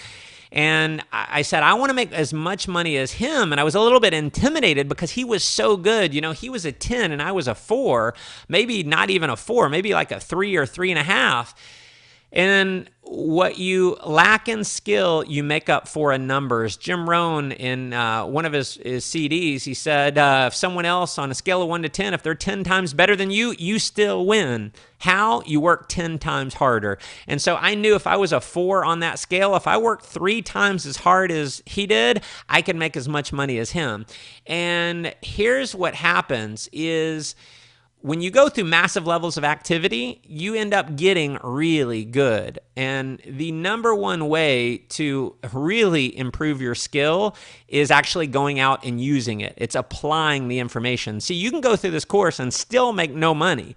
And I said, I want to make as much money as him. And I was a little bit intimidated because he was so good. He was a 10 and I was a 4, maybe not even a 4, maybe like a 3 or 3.5. And what you lack in skill, you make up for in numbers. Jim Rohn, in one of his CDs, he said, if someone else on a scale of 1 to 10, if they're 10 times better than you, you still win. How? You work 10 times harder. And so I knew if I was a 4 on that scale, if I worked 3 times as hard as he did, I could make as much money as him. And here's what happens is, when you go through massive levels of activity, you end up getting really good. And the number one way to really improve your skill is actually going out and using it. It's applying the information. See, you can go through this course and still make no money.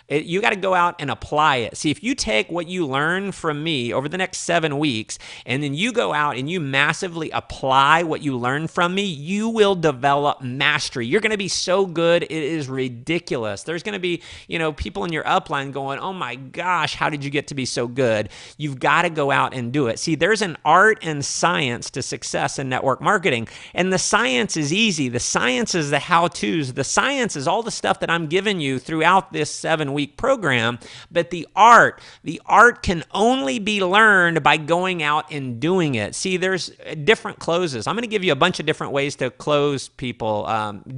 You got to go out and apply it. See, if you take what you learn from me over the next 7 weeks, and then you go out and you massively apply what you learn from me, you will develop mastery. You're going to be so good, it is ridiculous. There's going to be, people in your upline going, oh my gosh, how did you get to be so good? You've got to go out and do it. See, there's an art and science to success in network marketing, and the science is easy. The science is the how-tos. The science is all the stuff that I'm giving you throughout this 7 weeks. 7-week program, but the art can only be learned by going out and doing it. See, there's different closes. I'm going to give you a bunch of different ways to close people,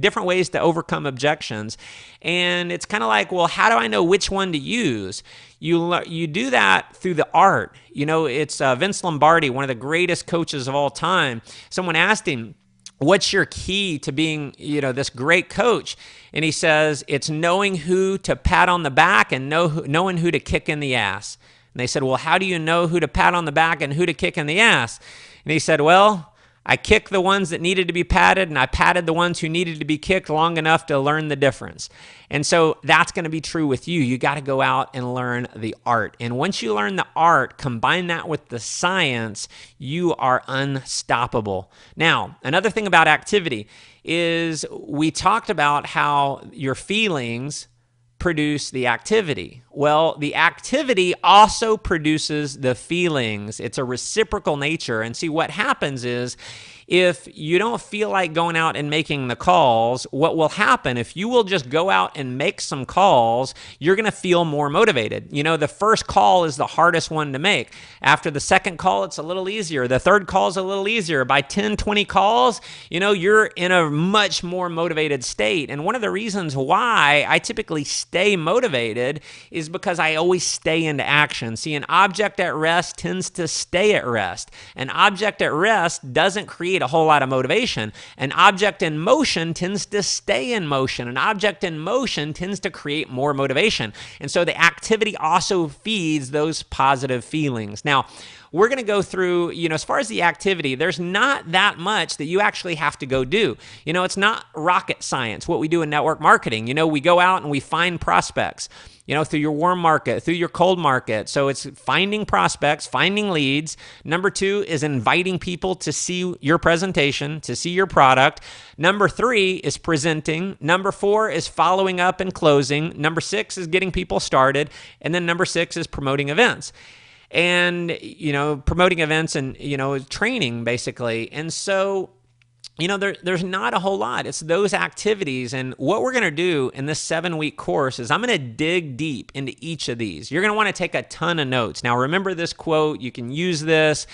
different ways to overcome objections. And it's kind of like, well, how do I know which one to use? You do that through the art. It's Vince Lombardi, one of the greatest coaches of all time. Someone asked him, what's your key to being, this great coach? And he says, it's knowing who to pat on the back and knowing who to kick in the ass. And they said, well, how do you know who to pat on the back and who to kick in the ass? And he said, well, I kicked the ones that needed to be patted, and I patted the ones who needed to be kicked long enough to learn the difference. And so that's going to be true with you. You got to go out and learn the art. And once you learn the art, combine that with the science, you are unstoppable. Now, another thing about activity is we talked about how your feelings produce the activity. Well, the activity also produces the feelings. It's a reciprocal nature. And see, what happens is if you don't feel like going out and making the calls, what will happen, if you will just go out and make some calls, you're going to feel more motivated. The first call is the hardest one to make. After the second call, it's a little easier. The third call is a little easier. By 10, 20 calls, you're in a much more motivated state. And one of the reasons why I typically stay motivated is because I always stay into action. See, an object at rest tends to stay at rest. An object at rest doesn't create a whole lot of motivation. An object in motion tends to stay in motion. An object in motion tends to create more motivation. And so the activity also feeds those positive feelings. Now, we're going to go through, as far as the activity, there's not that much that you actually have to go do. It's not rocket science, what we do in network marketing. We go out and we find prospects, through your warm market, through your cold market. So it's finding prospects, finding leads. Number 2 is inviting people to see your presentation, to see your product. Number 3 is presenting. Number 4 is following up and closing. Number 6 is getting people started. And then number 6 is promoting events. And, promoting events and, training basically. And so, there's not a whole lot. It's those activities. And what we're going to do in this 7-week course is I'm going to dig deep into each of these. You're going to want to take a ton of notes. Now, remember this quote. You can use this,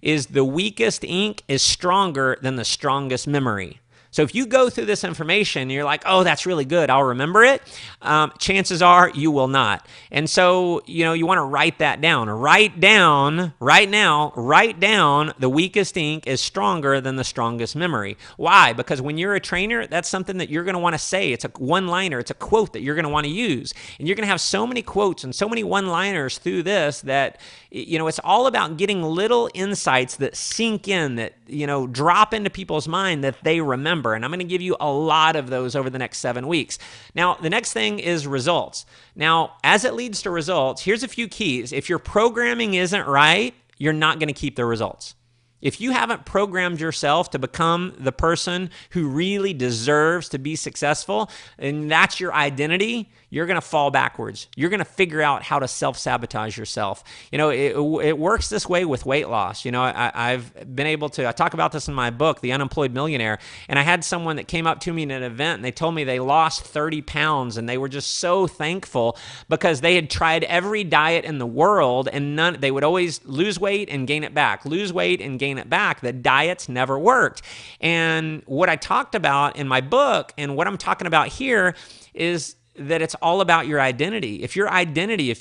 is the weakest ink is stronger than the strongest memory. So if you go through this information and you're like, oh, that's really good, I'll remember it, chances are you will not. And so, you want to write that down. Write down, right now, write down the weakest ink is stronger than the strongest memory. Why? Because when you're a trainer, that's something that you're going to want to say. It's a one-liner. It's a quote that you're going to want to use. And you're going to have so many quotes and so many one-liners through this that, it's all about getting little insights that sink in, that, drop into people's mind that they remember. And I'm going to give you a lot of those over the next 7 weeks. Now, the next thing is results. Now, as it leads to results, here's a few keys. If your programming isn't right, you're not going to keep the results. If you haven't programmed yourself to become the person who really deserves to be successful, and that's your identity, you're going to fall backwards. You're going to figure out how to self-sabotage yourself. It works this way with weight loss. I've been able to, I talk about this in my book, The Unemployed Millionaire, and I had someone that came up to me in an event and they told me they lost 30 pounds and they were just so thankful because they had tried every diet in the world and they would always lose weight and gain it back, lose weight and gain it back. The diets never worked. And what I talked about in my book and what I'm talking about here is that it's all about your identity. If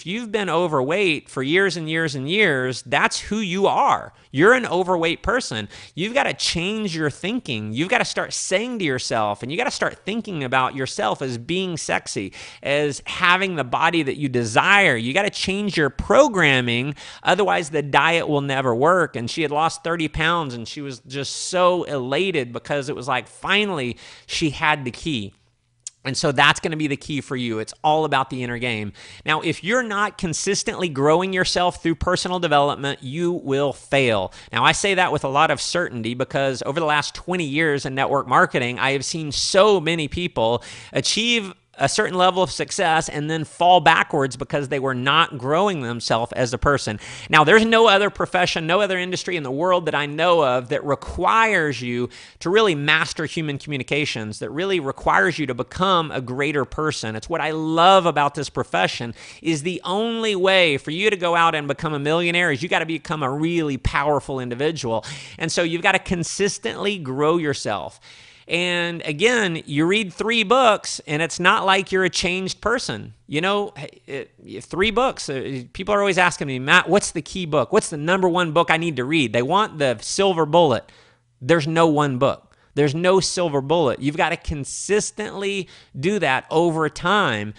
you've been overweight for years and years and years, that's who you are. You're an overweight person. You've got to change your thinking. You've got to start saying to yourself, and you got to start thinking about yourself as being sexy, as having the body that you desire. You got to change your programming. Otherwise, the diet will never work. And she had lost 30 pounds, and she was just so elated because it was like, finally, she had the key. And so that's going to be the key for you. It's all about the inner game. Now, if you're not consistently growing yourself through personal development, you will fail. Now, I say that with a lot of certainty because over the last 20 years in network marketing, I have seen so many people achieve a certain level of success and then fall backwards because they were not growing themselves as a person. Now, there's no other profession, no other industry in the world that I know of that requires you to really master human communications, that really requires you to become a greater person. It's what I love about this profession is the only way for you to go out and become a millionaire is you got to become a really powerful individual. And so you've got to consistently grow yourself. And again, you read 3 books and it's not like you're a changed person. 3 books. People are always asking me, Matt, what's the key book? What's the number 1 book I need to read? They want the silver bullet. There's no one book. There's no silver bullet. You've got to consistently do that over time.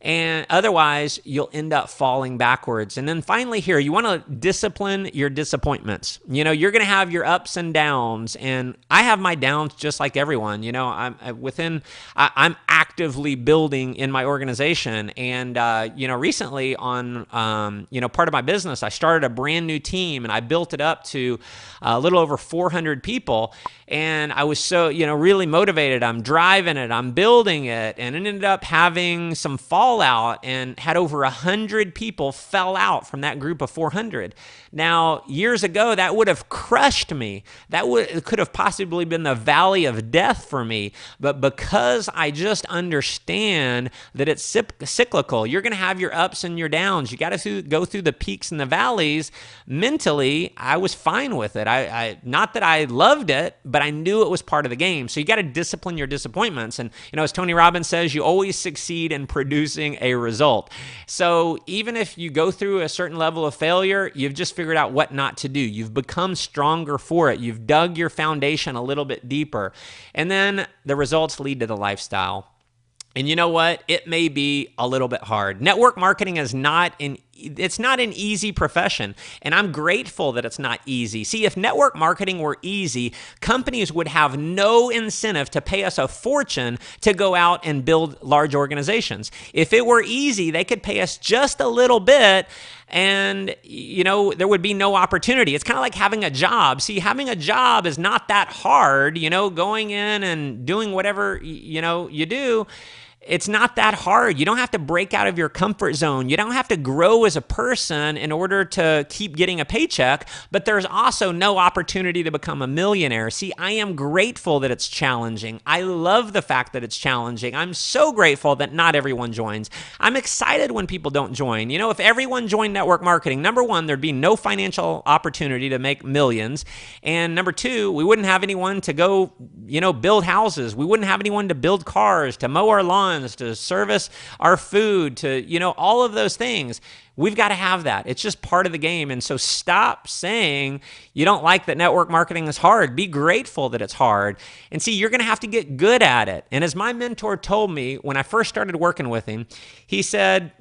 And otherwise, you'll end up falling backwards. And then finally here, you want to discipline your disappointments. You're going to have your ups and downs. And I have my downs just like everyone. I'm actively building in my organization. And, recently on, part of my business, I started a brand new team and I built it up to a little over 400 people. And I was so, really motivated. I'm driving it, I'm building it, and it ended up having some fallout and had over 100 people fell out from that group of 400. Now, years ago, that would have crushed me. It could have possibly been the valley of death for me. But because I just understand that it's cyclical, you're going to have your ups and your downs. You got to go through the peaks and the valleys. Mentally, I was fine with it. I not that I loved it, but I knew it was part of the game. So you got to discipline your disappointments. And, as Tony Robbins says, you always succeed in producing a result. So even if you go through a certain level of failure, you've just figured out what not to do. You've become stronger for it. You've dug your foundation a little bit deeper. And then the results lead to the lifestyle. And you know what? It may be a little bit hard. Network marketing is not an easy profession, and I'm grateful that it's not easy. See, if network marketing were easy, companies would have no incentive to pay us a fortune to go out and build large organizations. If it were easy, they could pay us just a little bit, and there would be no opportunity. It's kind of like having a job. See, having a job is not that hard. Going in and doing whatever you do. It's not that hard. You don't have to break out of your comfort zone. You don't have to grow as a person in order to keep getting a paycheck, but there's also no opportunity to become a millionaire. See, I am grateful that it's challenging. I love the fact that it's challenging. I'm so grateful that not everyone joins. I'm excited when people don't join. If everyone joined network marketing, number 1, there'd be no financial opportunity to make millions. And number 2, we wouldn't have anyone to go, build houses. We wouldn't have anyone to build cars, to mow our lawns, to service our food, to, all of those things. We've got to have that. It's just part of the game. And so stop saying you don't like that network marketing is hard. Be grateful that it's hard. And see, you're going to have to get good at it. And as my mentor told me when I first started working with him, he said,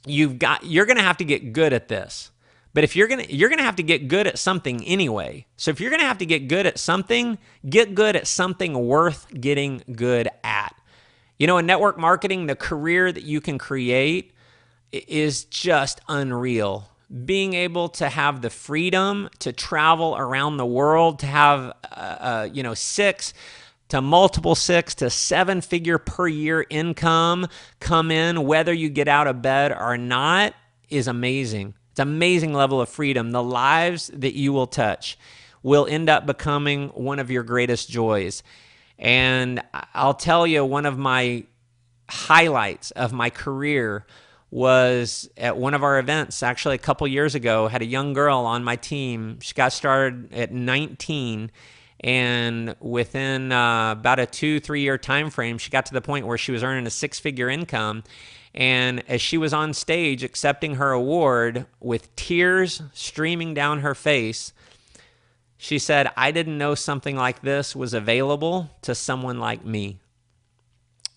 you're going to have to get good at this. But if you're gonna have to get good at something anyway. So if you're gonna have to get good at something worth getting good at. In network marketing, the career that you can create is just unreal. Being able to have the freedom to travel around the world, to have, 6 to multiple 6 to 7 figure per year income come in, whether you get out of bed or not, is amazing. It's an amazing level of freedom. The lives that you will touch will end up becoming one of your greatest joys. And I'll tell you, one of my highlights of my career was at one of our events, actually a couple years ago. Had a young girl on my team. She got started at 19, and within about a 2-3 year time frame, she got to the point where she was earning a 6-figure income. And as she was on stage accepting her award with tears streaming down her face, she said, I didn't know something like this was available to someone like me.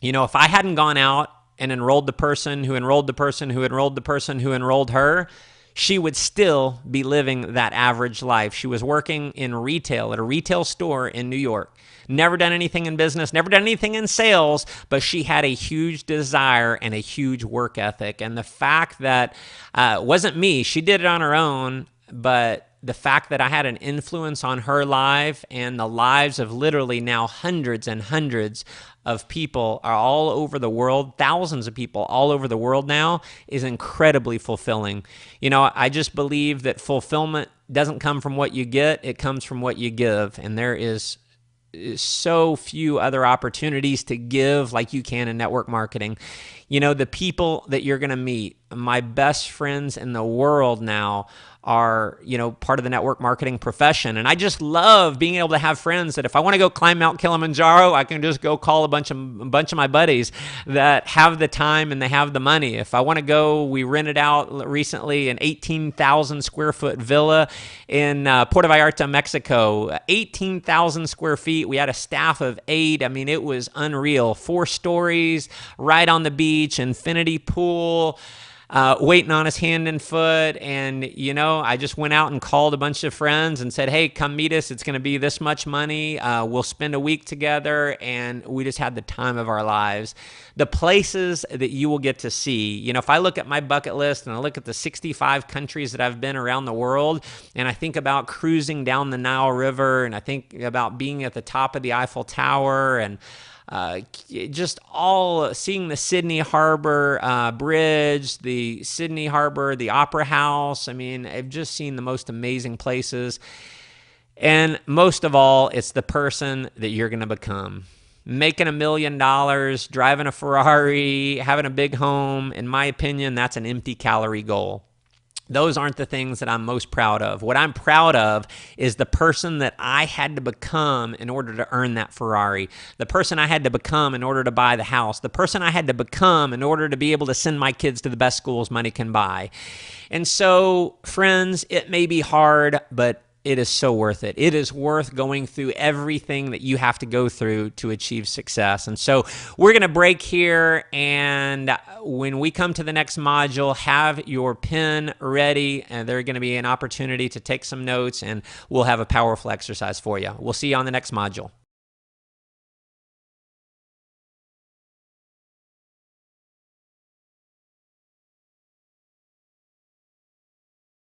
If I hadn't gone out and enrolled the person who enrolled the person who enrolled the person who enrolled her, she would still be living that average life. She was working in retail at a retail store in New York. Never done anything in business, never done anything in sales, but she had a huge desire and a huge work ethic. And the fact that it wasn't me, she did it on her own, but the fact that I had an influence on her life and the lives of literally now hundreds and hundreds of people are all over the world, thousands of people all over the world now, is incredibly fulfilling. I just believe that fulfillment doesn't come from what you get, it comes from what you give. And there is so few other opportunities to give like you can in network marketing. The people that you're going to meet, my best friends in the world now are, part of the network marketing profession. And I just love being able to have friends that if I want to go climb Mount Kilimanjaro, I can just go call a bunch of my buddies that have the time and they have the money. If I want to go, we rented out recently an 18,000 square foot villa in Puerto Vallarta, Mexico. 18,000 square feet. We had a staff of 8. I mean, it was unreal. 4 stories, right on the beach, infinity pool. Waiting on his hand and foot. And, I just went out and called a bunch of friends and said, hey, come meet us. It's going to be this much money. We'll spend a week together. And we just had the time of our lives. The places that you will get to see, if I look at my bucket list and I look at the 65 countries that I've been around the world, and I think about cruising down the Nile River, and I think about being at the top of the Eiffel Tower, and just all seeing the Sydney Harbor Bridge, the Sydney Harbor, the Opera House. I mean, I've just seen the most amazing places. And most of all, it's the person that you're going to become. Making $1 million, driving a Ferrari, having a big home. In my opinion, that's an empty calorie goal. Those aren't the things that I'm most proud of. What I'm proud of is the person that I had to become in order to earn that Ferrari, the person I had to become in order to buy the house, the person I had to become in order to be able to send my kids to the best schools money can buy. And so, friends, it may be hard, but it is so worth it. It is worth going through everything that you have to go through to achieve success. And so we're going to break here. And when we come to the next module, have your pen ready. And there's going to be an opportunity to take some notes, and we'll have a powerful exercise for you. We'll see you on the next module.